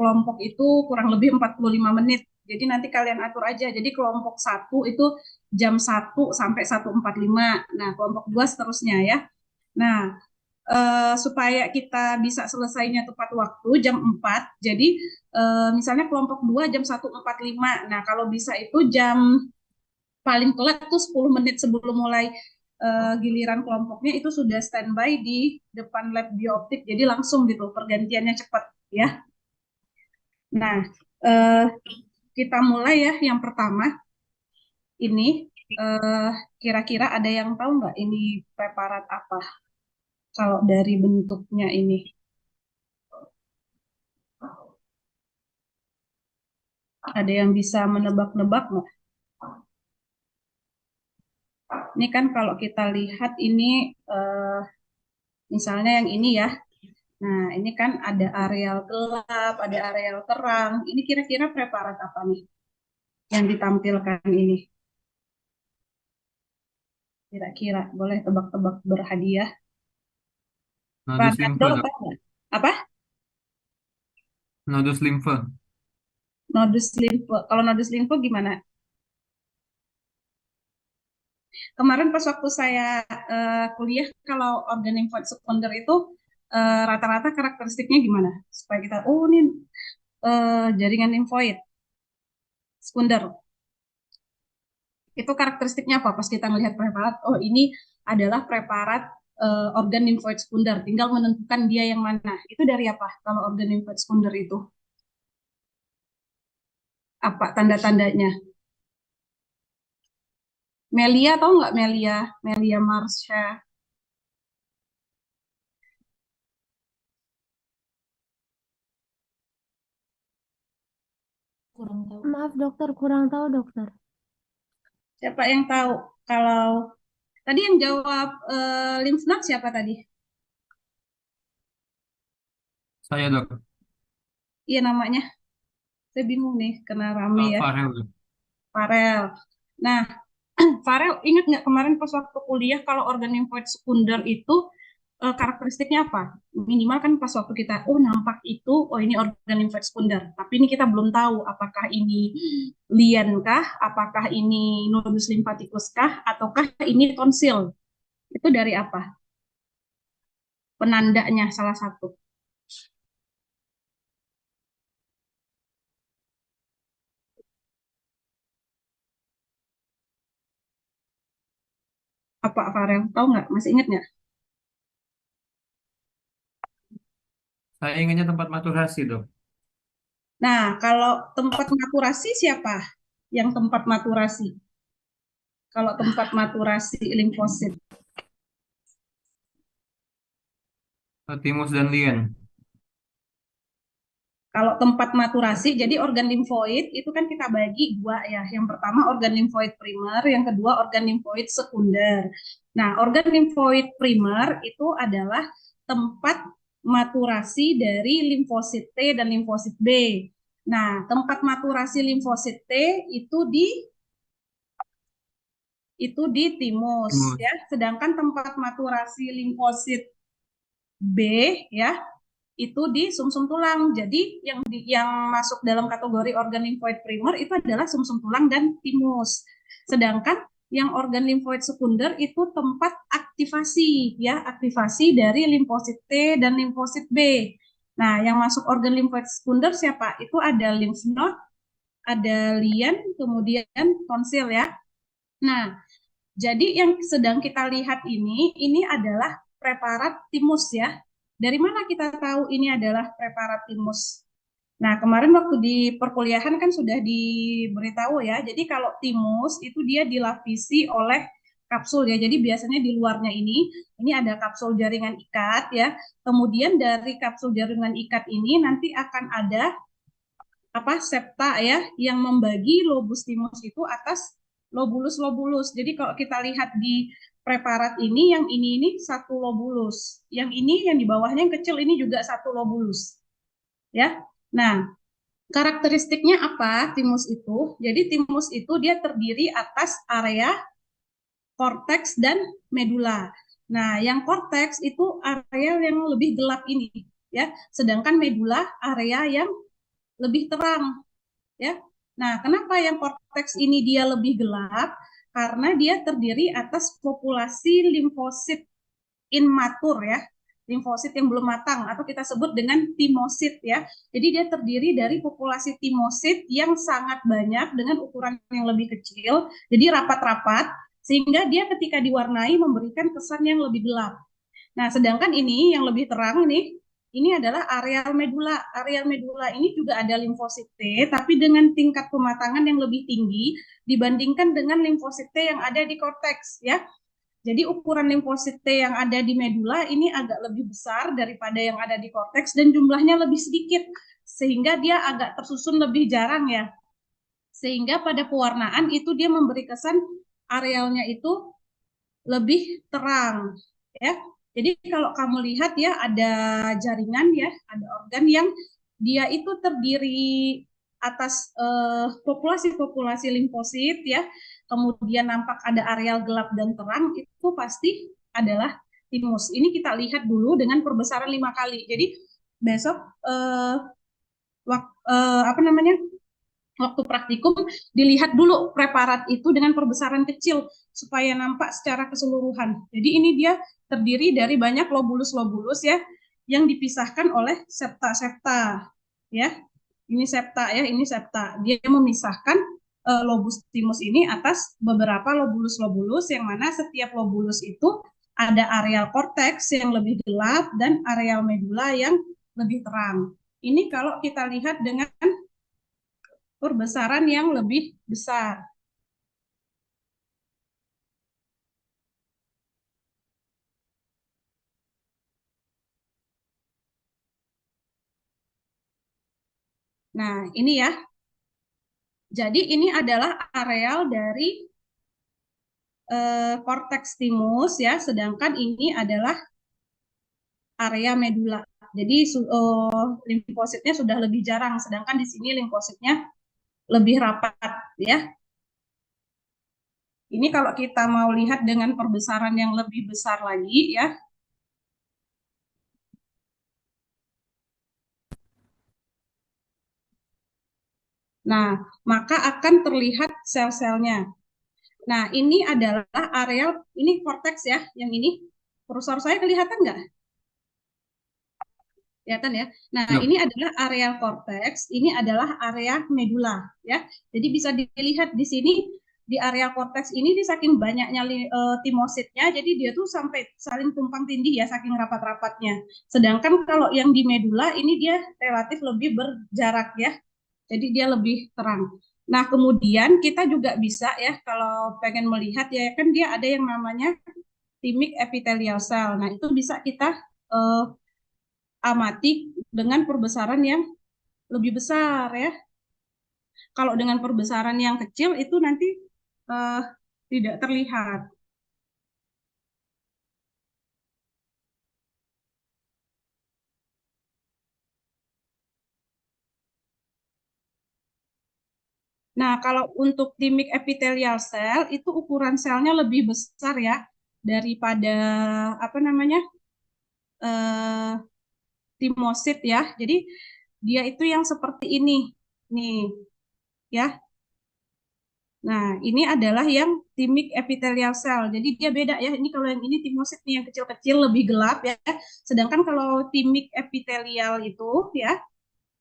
kelompok itu kurang lebih 45 menit. Jadi nanti kalian atur aja. Jadi kelompok 1 itu jam 1 sampai 1.45. Nah, kelompok 2 seterusnya ya. Nah, supaya kita bisa selesainya tepat waktu jam 4. Jadi misalnya kelompok 2 jam 1.45. Nah, kalau bisa itu paling telat tuh 10 menit sebelum mulai giliran kelompoknya itu sudah standby di depan lab bioptik. Jadi langsung gitu, pergantiannya cepat ya. Nah, eh, kita mulai ya. Yang pertama ini eh, kira-kira ada yang tahu nggak ini preparat apa? Kalau dari bentuknya ini, ada yang bisa menebak-nebak nggak? Ini kan kalau kita lihat ini misalnya yang ini ya. Nah, ini kan ada areal gelap, ada areal terang. Ini kira-kira preparat apa nih yang ditampilkan ini? Kira-kira boleh tebak-tebak berhadiah. Nodus Ranado limfe, Dok. tahu nggak? Apa? Nodus limfe. Nodus limfe. Kalau nodus limfe gimana? Kemarin pas waktu saya kuliah, kalau organ limfoid sekunder itu rata-rata karakteristiknya gimana? Supaya kita, oh ini jaringan limfoid sekunder. Itu karakteristiknya apa? Pas kita melihat preparat, oh ini adalah preparat organ limfoid sekunder. Tinggal menentukan dia yang mana. Itu dari apa? Kalau organ limfoid sekunder itu apa tanda-tandanya? Melia tahu nggak Melia? Melia Marsha. Kurang tahu. Maaf dokter, kurang tahu dokter. Siapa yang tahu? Kalau tadi yang jawab lymph node siapa tadi? Saya, Dok. Iya namanya. Saya bingung nih, kena rame ya. Farel, Dok. Farel. Nah, Farel ingat nggak kemarin pas waktu kuliah kalau organ limfoid sekunder itu karakteristiknya apa? Minimal kan pas waktu kita, oh nampak itu, oh ini organ limfoid sekunder. Tapi ini kita belum tahu apakah ini lien kah, apakah ini nodus limfatikus kah, ataukah ini tonsil. Itu dari apa? Penandanya salah satu. Apa Farel? Tahu nggak? Masih ingat nggak? Saya ingatnya tempat maturasi, Dok. Nah, kalau tempat maturasi siapa yang tempat maturasi? Kalau tempat maturasi limfosit. Timus dan lien. Kalau tempat maturasi, jadi organ limfoid itu kan kita bagi dua ya. Yang pertama organ limfoid primer, yang kedua organ limfoid sekunder. Nah, organ limfoid primer itu adalah tempat maturasi dari limfosit T dan limfosit B. Nah, tempat maturasi limfosit T itu di timus Timus. ya. Sedangkan tempat maturasi limfosit B ya itu di sumsum tulang. Jadi yang masuk dalam kategori organ limfoid primer itu adalah sumsum tulang dan timus. Sedangkan yang organ limfoid sekunder itu tempat aktivasi ya, aktivasi dari limfosit T dan limfosit B. Nah, yang masuk organ limfoid sekunder siapa? Itu ada lymph node, ada lien, kemudian tonsil ya. Nah, jadi yang sedang kita lihat ini adalah preparat timus ya. Dari mana kita tahu ini adalah preparat timus? Nah, kemarin waktu di perkuliahan kan sudah diberitahu ya. Jadi kalau timus itu dia dilapisi oleh kapsul ya. Jadi biasanya di luarnya ini ada kapsul jaringan ikat ya. Kemudian dari kapsul jaringan ikat ini nanti akan ada apa septa ya yang membagi lobus timus itu atas lobulus-lobulus. Jadi kalau kita lihat di preparat ini yang ini satu lobulus, yang ini yang di bawahnya yang kecil ini juga satu lobulus, ya. Nah, karakteristiknya apa timus itu? Jadi timus itu dia terdiri atas area korteks dan medula. Nah, yang korteks itu area yang lebih gelap ini, ya. Sedangkan medula area yang lebih terang, ya. Nah, kenapa yang korteks ini dia lebih gelap? Karena dia terdiri atas populasi limfosit immatur ya, limfosit yang belum matang atau kita sebut dengan timosit ya. Jadi dia terdiri dari populasi timosit yang sangat banyak dengan ukuran yang lebih kecil, jadi rapat-rapat sehingga dia ketika diwarnai memberikan kesan yang lebih gelap. Nah, sedangkan ini yang lebih terang ini adalah areal medula. Areal medula ini juga ada limfosit T, tapi dengan tingkat pematangan yang lebih tinggi dibandingkan dengan limfosit T yang ada di korteks ya. Jadi ukuran limfosit T yang ada di medula ini agak lebih besar daripada yang ada di korteks dan jumlahnya lebih sedikit sehingga dia agak tersusun lebih jarang ya. Sehingga pada pewarnaan itu dia memberi kesan arealnya itu lebih terang ya. Jadi kalau kamu lihat ya ada jaringan ya, ada organ yang dia itu terdiri atas populasi-populasi limfosit ya, kemudian nampak ada areal gelap dan terang, itu pasti adalah timus. Ini kita lihat dulu dengan perbesaran 5 kali. Jadi besok apa namanya waktu praktikum dilihat dulu preparat itu dengan perbesaran kecil supaya nampak secara keseluruhan. Jadi ini dia terdiri dari banyak lobulus-lobulus ya yang dipisahkan oleh septa-septa ya. Ini septa ya, ini septa. Dia memisahkan lobus timus ini atas beberapa lobulus-lobulus yang mana setiap lobulus itu ada areal korteks yang lebih gelap dan areal medula yang lebih terang. Ini kalau kita lihat dengan perbesaran yang lebih besar. Nah, ini ya. Jadi ini adalah areal dari korteks timus ya, sedangkan ini adalah area medula. Jadi limfositnya sudah lebih jarang, sedangkan di sini limfositnya lebih rapat ya. Ini kalau kita mau lihat dengan perbesaran yang lebih besar lagi ya. Nah, maka akan terlihat sel-selnya. Nah, ini adalah areal, ini korteks ya, yang ini. Kursor saya kelihatan nggak? Kelihatan ya. Nah, Yuk. ini adalah areal korteks, ini adalah area medula ya. Jadi bisa dilihat di sini di area korteks ini di saking banyaknya timositnya, jadi dia tuh sampai saling tumpang tindih ya saking rapat-rapatnya. Sedangkan kalau yang di medula ini dia relatif lebih berjarak ya. Jadi dia lebih terang. Nah, kemudian kita juga bisa ya kalau pengen melihat ya kan dia ada yang namanya timic epithelial cell. Nah, itu bisa kita amati dengan perbesaran yang lebih besar ya. Kalau dengan perbesaran yang kecil itu nanti uh, tidak terlihat. Nah, kalau untuk timic epithelial cell itu ukuran selnya lebih besar ya daripada apa namanya timosit ya. Jadi dia itu yang seperti ini nih ya. Nah, ini adalah yang timic epithelial cell. Jadi dia beda ya. Ini kalau yang ini timosit nih yang kecil-kecil lebih gelap ya. Sedangkan kalau timic epithelial itu ya,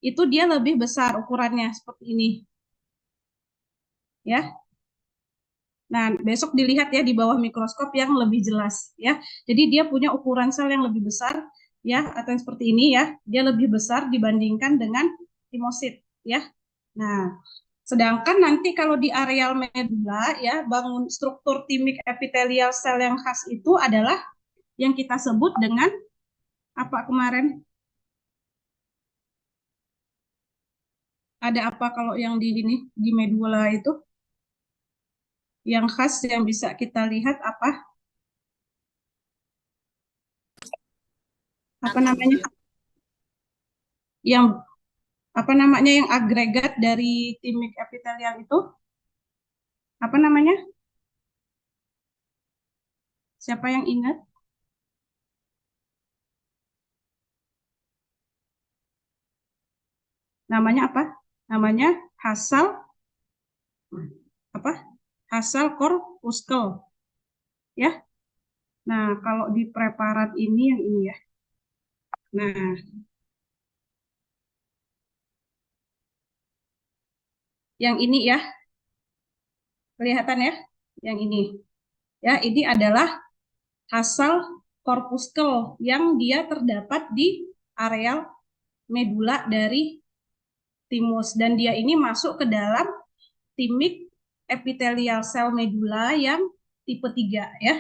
itu dia lebih besar ukurannya seperti ini. Ya. Nah, besok dilihat ya di bawah mikroskop yang lebih jelas ya. Jadi dia punya ukuran sel yang lebih besar ya atau yang seperti ini ya. Dia lebih besar dibandingkan dengan timosit ya. Nah, sedangkan nanti kalau di areal medula ya, bangun struktur timic epithelial cell yang khas itu adalah yang kita sebut dengan apa kemarin? Ada apa kalau yang di ini di medula itu? Yang khas yang bisa kita lihat apa? Apa namanya? Yang apa namanya yang agregat dari timic epithelial itu? Apa namanya? Siapa yang ingat? Namanya apa? Namanya Hasal apa? Hasal corpuscle ya. Nah, kalau di preparat ini yang ini ya. Nah, yang ini ya, kelihatan ya? Yang ini. Ya, ini adalah Hasal corpuscle yang dia terdapat di areal medula dari timus dan dia ini masuk ke dalam timik epithelial cell medula yang tipe 3 ya.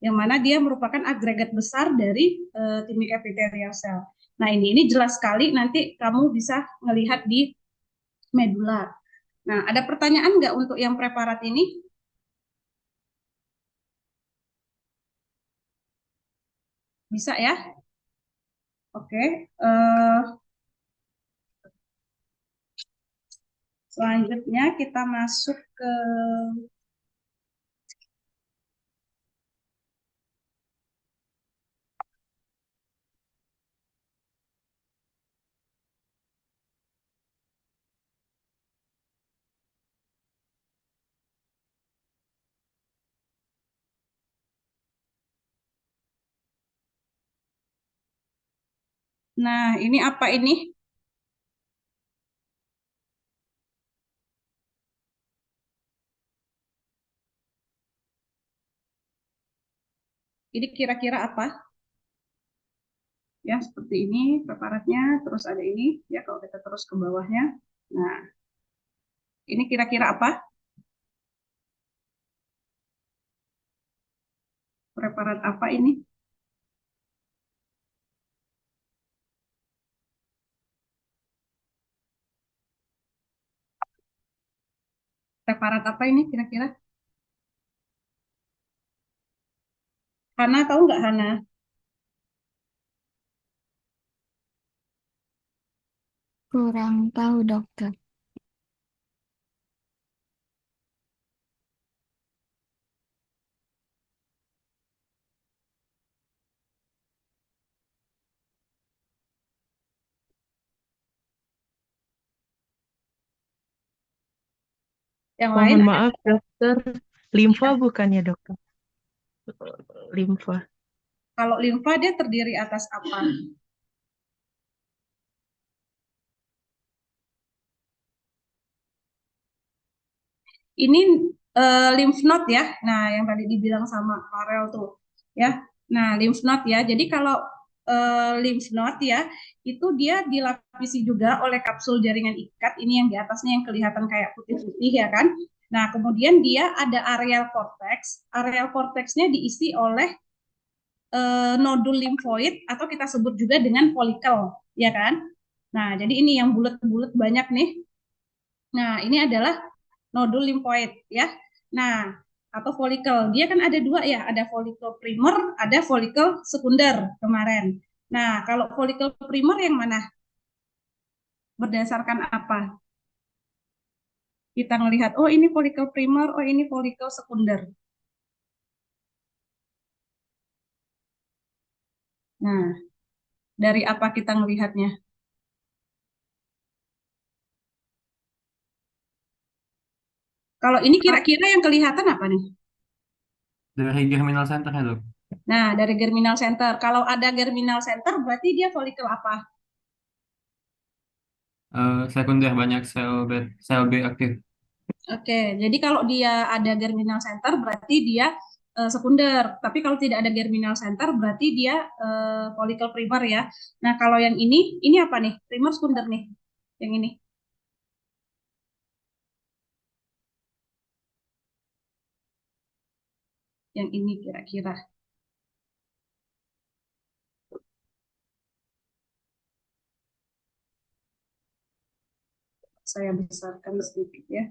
Yang mana dia merupakan agregat besar dari timik epithelial cell. Nah, ini jelas sekali nanti kamu bisa melihat di medula. Nah, ada pertanyaan nggak untuk yang preparat ini? Bisa ya? Oke. Selanjutnya kita masuk ke Nah, ini apa ini? Ini kira-kira apa? Ya, seperti ini preparatnya, terus ada ini ya kalau kita terus ke bawahnya. Nah, ini kira-kira apa? Preparat apa ini? Preparat apa ini kira-kira? Hana tahu nggak Hana? Kurang tahu dokter. Yang lain Mohon ada? maaf, dokter. Limfa Iya. bukan ya, dokter? Limfa. Kalau limfa dia terdiri atas apa? Ini lymph node ya. Nah, yang tadi dibilang sama Farel tuh, ya. Nah, lymph node ya. Jadi kalau lymph node ya, itu dia dilapisi juga oleh kapsul jaringan ikat. Ini yang di atasnya yang kelihatan kayak putih-putih ya kan. Nah, kemudian dia ada areal cortex. Areal cortexnya diisi oleh nodul limfoid atau kita sebut juga dengan folikel, ya kan? Nah, jadi ini yang bulat-bulat banyak nih. Nah, ini adalah nodul limfoid ya. Nah, atau folikel. Dia kan ada dua ya, ada folikel primer, ada folikel sekunder kemarin. Nah, kalau folikel primer yang mana? Berdasarkan apa? Kita ngelihat, oh ini folikel primer, oh ini folikel sekunder. Nah, dari apa kita ngelihatnya? Kalau ini kira-kira yang kelihatan apa nih? Dari germinal center ya, Dok. Nah, dari germinal center. Kalau ada germinal center, berarti dia folikel apa? Sekunder banyak sel B aktif. Oke, jadi kalau dia ada germinal center, berarti dia sekunder. Tapi kalau tidak ada germinal center, berarti dia folikel primer ya. Nah, kalau yang ini apa nih? Primer sekunder nih. Yang ini. Yang ini kira-kira. Saya besarkan sedikit ya.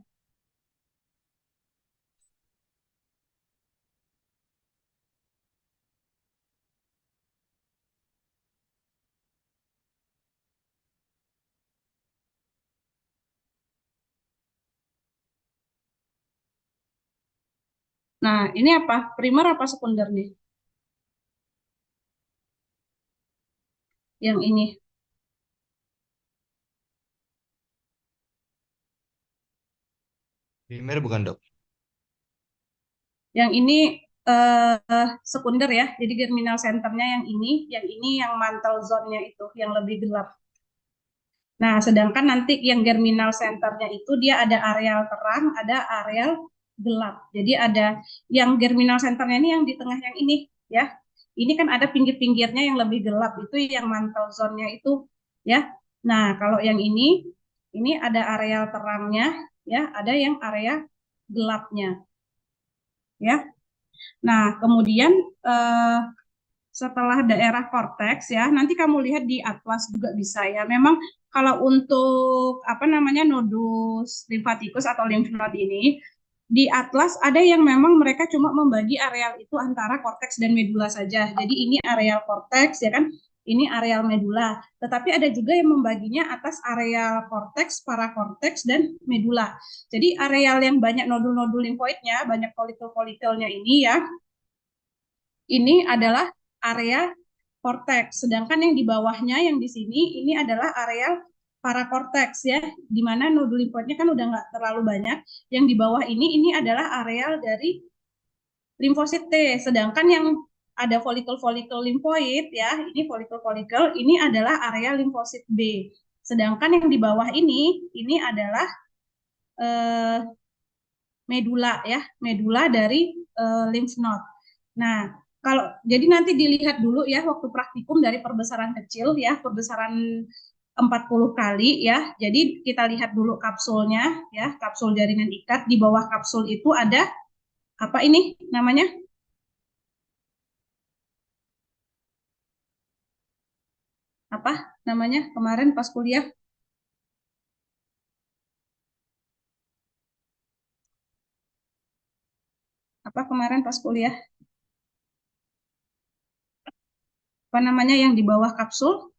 Nah, ini apa? Primer apa sekunder nih? Yang ini. Primer bukan dok? Yang ini sekunder ya. Jadi germinal centernya yang ini yang mantle zone-nya itu yang lebih gelap. Nah, sedangkan nanti yang germinal centernya itu dia ada areal terang, ada areal gelap. Jadi ada yang germinal centernya ini yang di tengah yang ini ya. Ini kan ada pinggir-pinggirnya yang lebih gelap, itu yang mantle zone-nya itu ya. Nah, kalau yang ini ada areal terangnya ya, ada yang area gelapnya ya. Nah, kemudian eh, setelah daerah korteks ya, nanti kamu lihat di atlas juga bisa ya. Memang kalau untuk apa namanya nodus limfatikus atau lymph node ini di atlas ada yang memang mereka cuma membagi areal itu antara korteks dan medula saja. Jadi ini areal korteks ya kan, ini areal medula. Tetapi ada juga yang membaginya atas areal korteks, parakorteks dan medula. Jadi areal yang banyak nodul-nodul limfoidnya, banyak folikel-folikelnya ini ya, ini adalah area korteks. Sedangkan yang di bawahnya yang di sini ini adalah area parakorteks ya, di mana nodul limfoidnya kan udah nggak terlalu banyak. Yang di bawah ini adalah areal dari limfosit T. Sedangkan yang ada folikel-folikel limfoid ya, ini folikel-folikel, ini adalah area limfosit B. Sedangkan yang di bawah ini adalah eh, medula ya, medula dari lymph node. Nah, kalau jadi nanti dilihat dulu ya waktu praktikum dari perbesaran kecil ya, perbesaran 40 kali ya. Jadi kita lihat dulu kapsulnya ya, kapsul jaringan ikat. Di bawah kapsul itu ada apa ini namanya? Apa namanya kemarin pas kuliah? Apa kemarin pas kuliah? Apa namanya yang di bawah kapsul?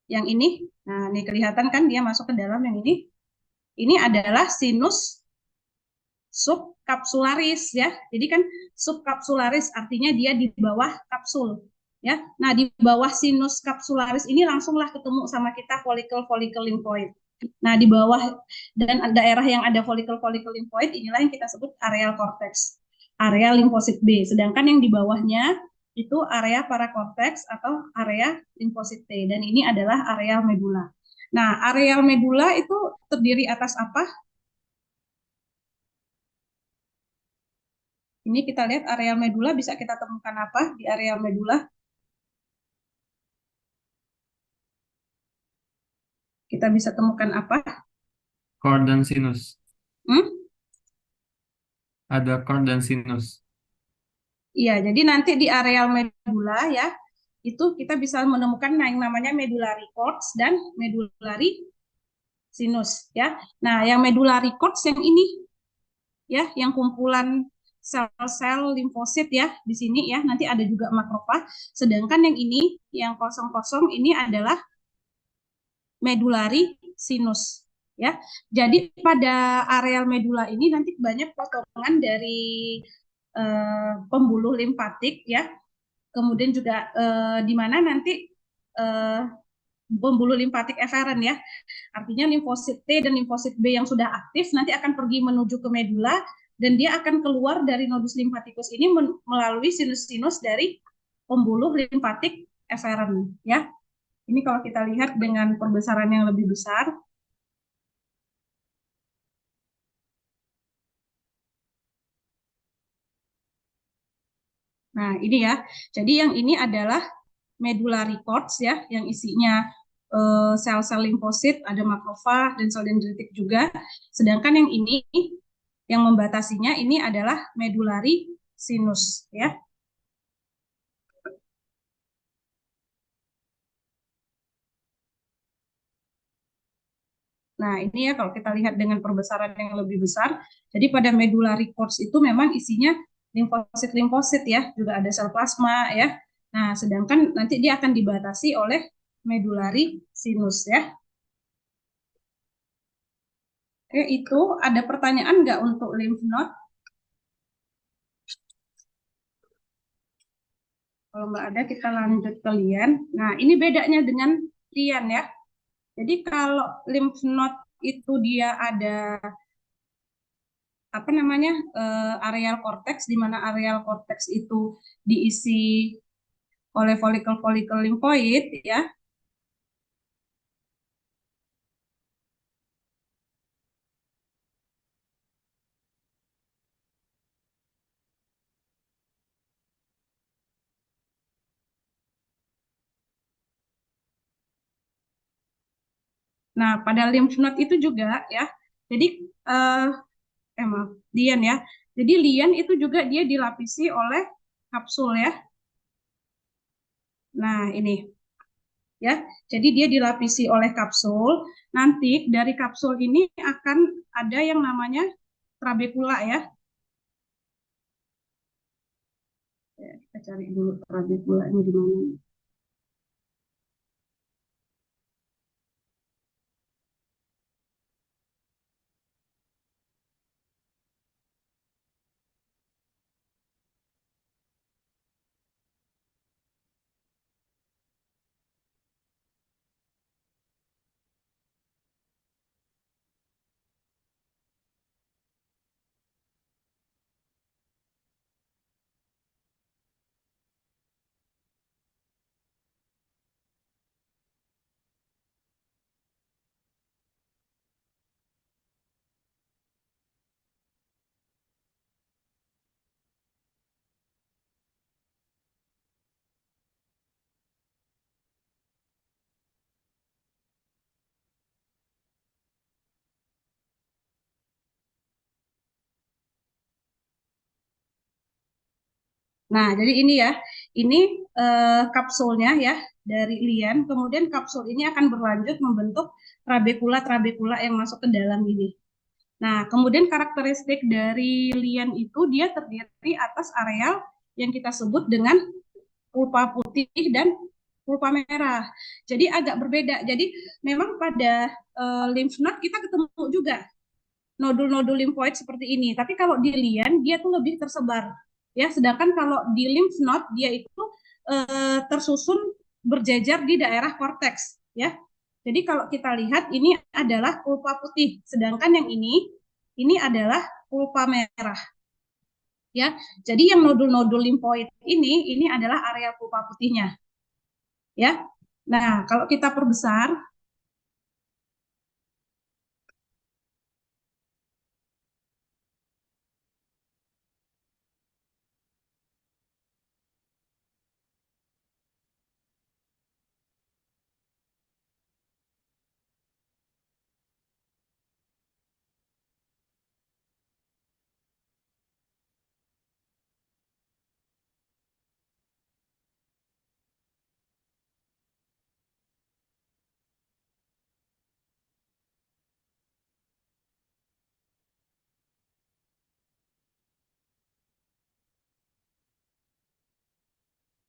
Yang ini. Nah, ini kelihatan kan dia masuk ke dalam yang ini. Ini adalah sinus subkapsularis ya. Jadi kan subkapsularis artinya dia di bawah kapsul ya. Nah, di bawah sinus kapsularis ini langsunglah ketemu sama kita folikel-folikel limfoid. Nah, di bawah dan daerah yang ada folikel-folikel limfoid inilah yang kita sebut areal korteks, area limfosit B. Sedangkan yang di bawahnya itu area parakorteks atau area limfosit T dan ini adalah areal medula. Nah, areal medula itu terdiri atas apa? Ini kita lihat areal medula bisa kita temukan apa di areal medula? Kita bisa temukan apa? Chord dan sinus. Hmm? Ada chord dan sinus. Iya, jadi nanti di areal medula ya, itu kita bisa menemukan yang namanya medullary cords dan medullary sinus ya. Nah, yang medullary cords yang ini ya, yang kumpulan sel-sel limfosit ya di sini ya, nanti ada juga makrofag. Sedangkan yang ini yang kosong-kosong ini adalah medullary sinus ya. Jadi pada areal medula ini nanti banyak potongan dari pembuluh limfatik ya. Kemudian juga di mana nanti eh, pembuluh limfatik eferen ya. Artinya limfosit T dan limfosit B yang sudah aktif nanti akan pergi menuju ke medula dan dia akan keluar dari nodus limfatikus ini melalui sinus-sinus dari pembuluh limfatik eferen ya. Ini kalau kita lihat dengan perbesaran yang lebih besar. Nah, ini ya. Jadi yang ini adalah medullary cords ya, yang isinya sel-sel limfosit, ada makrofag dan sel dendritik juga. Sedangkan yang ini yang membatasinya ini adalah medullary sinus ya. Nah, ini ya kalau kita lihat dengan perbesaran yang lebih besar. Jadi pada medullary cords itu memang isinya limfosit-limfosit ya, juga ada sel plasma ya. Nah, sedangkan nanti dia akan dibatasi oleh medullary sinus ya. Oke, itu ada pertanyaan nggak untuk lymph node? Kalau nggak ada, kita lanjut ke lian. Nah, ini bedanya dengan lian ya. Jadi kalau lymph node itu dia ada apa namanya areal korteks, di mana areal korteks itu diisi oleh folikel-folikel limfoid ya. Nah, pada lymph node itu juga ya. Jadi maaf, lian ya. Jadi lian itu juga dia dilapisi oleh kapsul ya. Nah, ini ya. Jadi dia dilapisi oleh kapsul. Nanti dari kapsul ini akan ada yang namanya trabekula ya. Kita cari dulu trabekulanya di mana. Nah, jadi ini ya, ini kapsulnya ya dari lian. Kemudian kapsul ini akan berlanjut membentuk trabekula-trabekula yang masuk ke dalam ini. Nah, kemudian karakteristik dari lian itu dia terdiri atas areal yang kita sebut dengan pulpa putih dan pulpa merah. Jadi agak berbeda. Jadi memang pada lymph node kita ketemu juga nodul-nodul limfoid seperti ini. Tapi kalau di lian dia tuh lebih tersebar. Ya, sedangkan kalau di lymph node dia itu tersusun berjejer di daerah korteks. Ya, jadi kalau kita lihat ini adalah pulpa putih, sedangkan yang ini adalah pulpa merah. Ya, jadi yang nodul-nodul limfoid ini adalah area pulpa putihnya. Ya, nah kalau kita perbesar,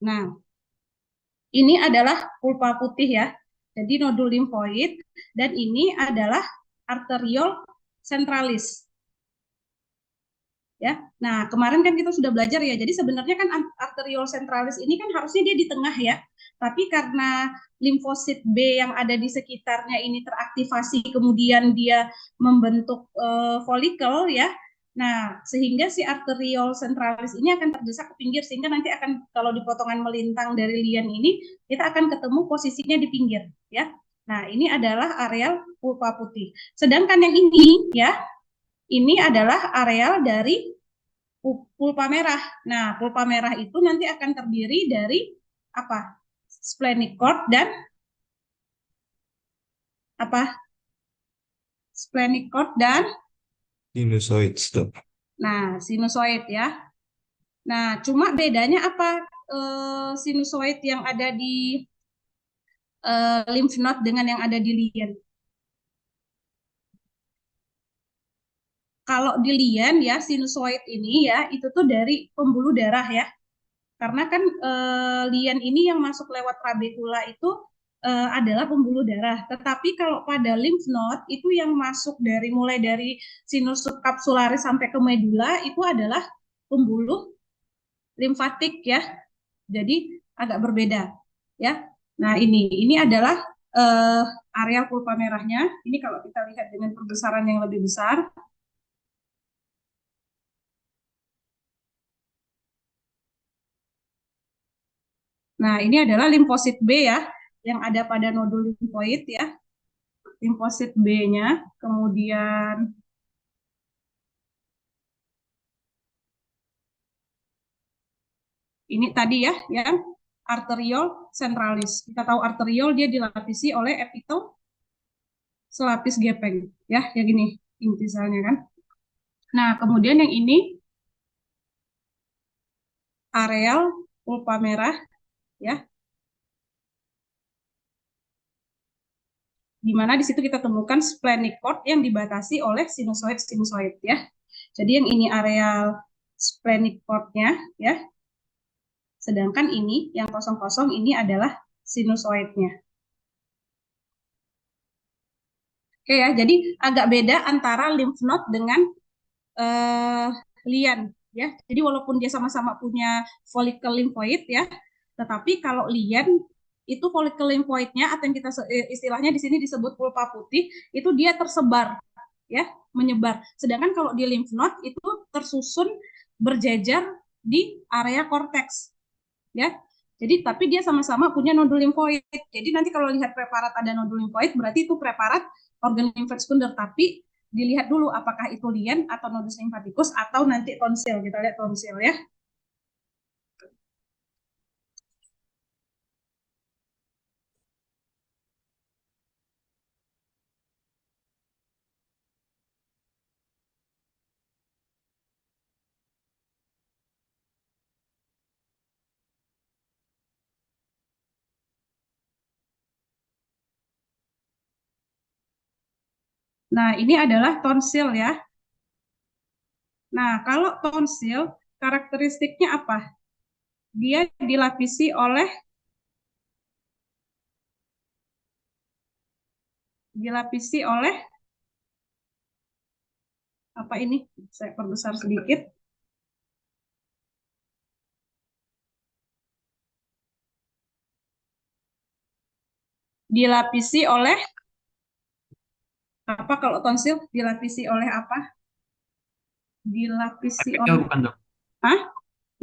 nah ini adalah pulpa putih ya. Jadi nodul limfoid dan ini adalah arteriol centralis. Ya. Nah, kemarin kan kita sudah belajar ya. Jadi sebenarnya kan arteriol centralis ini kan harusnya dia di tengah ya. Tapi karena limfosit B yang ada di sekitarnya ini teraktivasi kemudian dia membentuk folikel ya. Nah, sehingga si arteriol centralis ini akan terdesak ke pinggir sehingga nanti akan kalau di potongan melintang dari lian ini kita akan ketemu posisinya di pinggir ya. Nah, ini adalah areal pulpa putih. Sedangkan yang ini ya, ini adalah areal dari pulpa merah. Nah, pulpa merah itu nanti akan terdiri dari apa? Splenic cord dan apa? Splenic cord dan Sinusoid stop. nah, sinusoid ya. Nah, cuma bedanya apa? Sinusoid yang ada di lymph node dengan yang ada di lian. Kalau di lian ya, sinusoid ini ya, itu tuh dari pembuluh darah ya. Karena kan lian ini yang masuk lewat trabekula itu adalah pembuluh darah. Tetapi kalau pada lymph node itu yang masuk dari mulai dari sinus subkapsularis sampai ke medula itu adalah pembuluh limfatik ya. Jadi agak berbeda ya. Nah, ini adalah eh, area pulpa merahnya. Ini kalau kita lihat dengan perbesaran yang lebih besar. Nah, ini adalah limfosit B ya, yang ada pada nodul limfoid ya. Limfosit B-nya, kemudian ini tadi ya, yang arteriol centralis. Kita tahu arteriol dia dilapisi oleh epitel selapis gepeng, ya, yang gini inti selnya kan. Nah, kemudian yang ini areal pulpa merah, ya, di mana di situ kita temukan splenic cord yang dibatasi oleh sinusoid ya. Jadi yang ini areal splenic cord-nya ya. Sedangkan ini yang kosong-kosong ini adalah sinusoidnya. Oke ya, jadi agak beda antara lymph node dengan lian ya. Jadi walaupun dia sama-sama punya follicle lymphoid ya, tetapi kalau lian itu follicle lymphoidnya atau yang kita istilahnya di sini disebut pulpa putih, itu dia tersebar ya, menyebar. Sedangkan kalau di lymph node itu tersusun berjejer di area korteks ya. Jadi tapi dia sama-sama punya nodul limfoid. Jadi nanti kalau lihat preparat ada nodul limfoid berarti itu preparat organ limfoid sekunder, tapi dilihat dulu apakah itu lien atau nodus limfaticus atau nanti tonsil. Kita lihat tonsil ya. Nah, ini adalah tonsil ya. Nah, kalau tonsil karakteristiknya apa? Dia dilapisi oleh apa ini? Saya perbesar sedikit. Dilapisi oleh apa kalau tonsil? Dilapisi oleh apa? Dilapisi Epitel oleh bukan dok? Hah?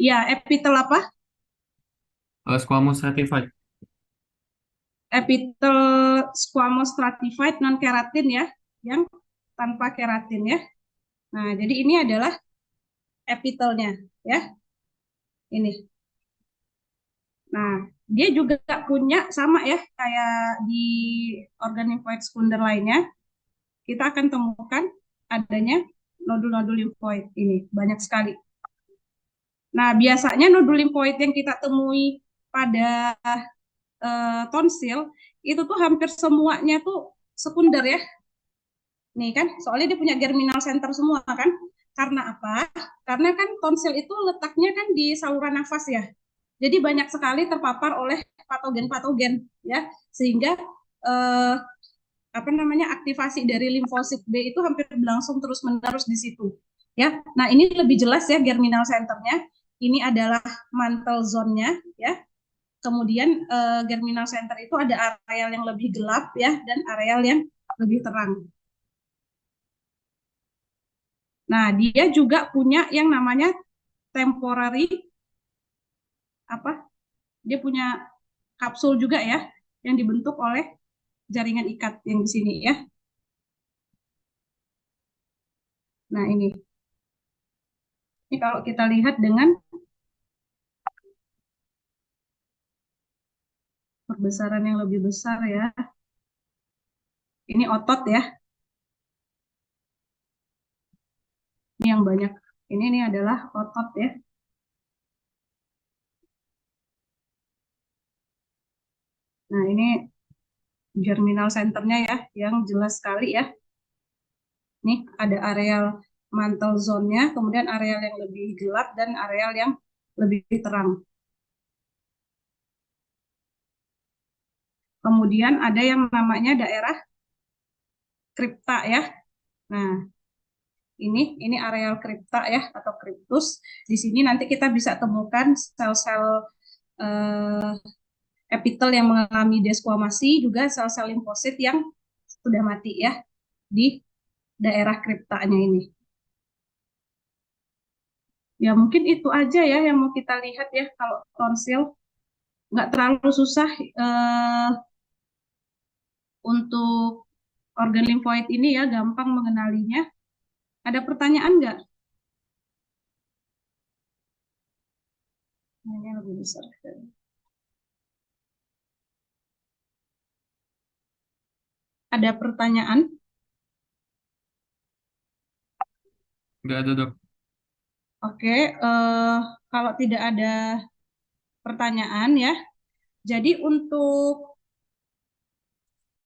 Ya, epitel apa? Squamous stratified. Epitel squamous stratified non keratin ya, yang tanpa keratin ya. Nah, jadi ini adalah epitelnya ya. Ini. Nah, dia juga punya sama ya kayak di organ lymphoid sekunder lainnya. Kita akan temukan adanya nodul-nodul limfoid ini banyak sekali. Nah, biasanya nodul limfoid yang kita temui pada tonsil itu tuh hampir semuanya tuh sekunder ya. Nih kan, soalnya dia punya germinal center semua kan. Karena apa? Karena kan tonsil itu letaknya kan di saluran nafas ya. Jadi banyak sekali terpapar oleh patogen-patogen ya, sehingga eh, apa namanya aktivasi dari limfosit B itu hampir berlangsung terus-menerus di situ. Ya, nah ini lebih jelas ya germinal centernya. Ini adalah mantle zone-nya ya. Kemudian germinal center itu ada areal yang lebih gelap ya dan areal yang lebih terang. Nah, dia juga punya yang namanya temporary apa? Dia punya kapsul juga ya yang dibentuk oleh jaringan ikat yang di sini ya. Nah, ini. Ini kalau kita lihat dengan perbesaran yang lebih besar ya. Ini otot ya. Ini yang banyak. Ini adalah otot ya. Nah, ini germinal centernya ya, yang jelas sekali ya. Nih ada areal mantle zone-nya, kemudian areal yang lebih gelap dan areal yang lebih terang. Kemudian ada yang namanya daerah kripta ya. Nah, ini areal kripta ya atau kriptus. Di sini nanti kita bisa temukan sel-sel epitel yang mengalami desquamasi, juga sel-sel limfosit yang sudah mati ya di daerah kriptanya ini. Ya mungkin itu aja ya yang mau kita lihat ya kalau tonsil. Nggak terlalu susah untuk organ limfoid ini ya, gampang mengenalinya. Ada pertanyaan nggak? Ini lebih besar. Ada pertanyaan? Nggak ada, Dok. Oke, kalau tidak ada pertanyaan ya, jadi untuk